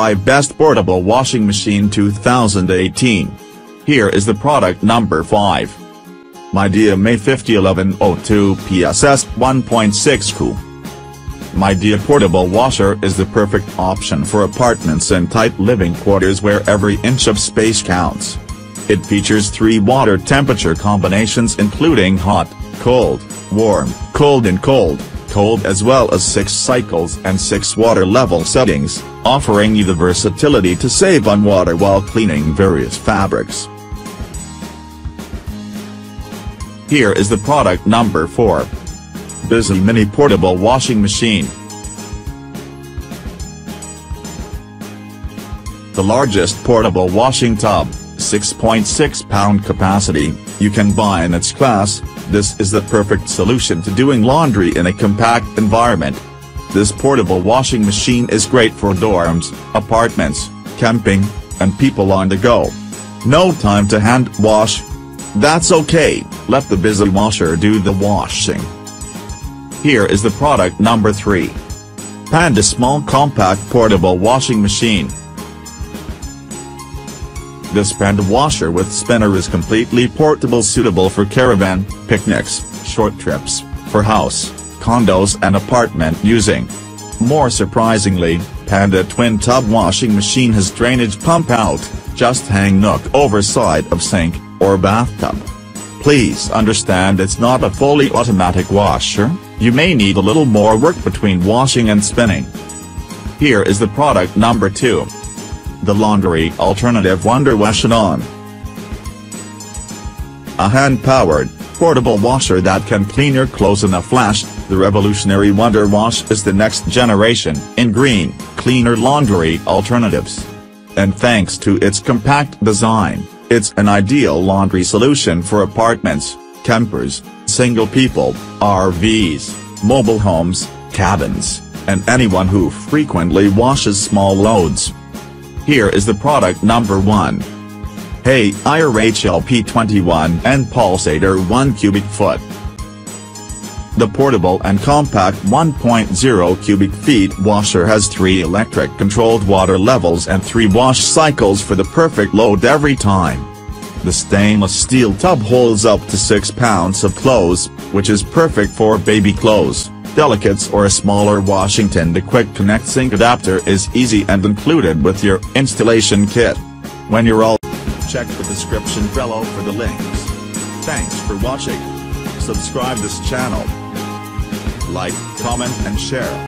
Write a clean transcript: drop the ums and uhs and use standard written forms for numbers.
5 Best Portable Washing Machine 2018. Here is the product number 5. Midea May 50 1102 PSS 1.6 Cu. Midea Portable Washer is the perfect option for apartments and tight living quarters where every inch of space counts. It features 3 water temperature combinations including hot, cold, warm, cold and cold, as well as 6 cycles and 6 water level settings, offering you the versatility to save on water while cleaning various fabrics. Here is the product number 4. Bismi Mini Portable Washing Machine. The largest portable washing tub, 6.6 pound capacity, you can buy in its class. This is the perfect solution to doing laundry in a compact environment. This portable washing machine is great for dorms, apartments, camping, and people on the go. No time to hand wash? That's okay, let the Bismi washer do the washing. Here is the product number 3. Panda Small Compact Portable Washing Machine. This Panda washer with spinner is completely portable, suitable for caravan, picnics, short trips, for house, condos and apartment using. More surprisingly, Panda Twin Tub Washing Machine has drainage pump out, just hang nook over side of sink, or bathtub. Please understand it's not a fully automatic washer, you may need a little more work between washing and spinning. Here is the product number 2. The laundry alternative Wonderwash on. A hand-powered, portable washer that can clean your clothes in a flash, the revolutionary Wonderwash is the next generation in green, cleaner laundry alternatives. And thanks to its compact design, it's an ideal laundry solution for apartments, campers, single people, RVs, mobile homes, cabins, and anyone who frequently washes small loads. Here is the product number 1. Hey IRHL P21 and Pulsator 1 cubic foot. The portable and compact 1.0 cubic feet washer has 3 electric-controlled water levels and 3 wash cycles for the perfect load every time. The stainless steel tub holds up to 6 pounds of clothes, which is perfect for baby clothes, delicates or a smaller washing tin. The quick connect sink adapter is easy and included with your installation kit. When you're all, check the description below for the links. Thanks for watching. Subscribe this channel. Like, comment and share.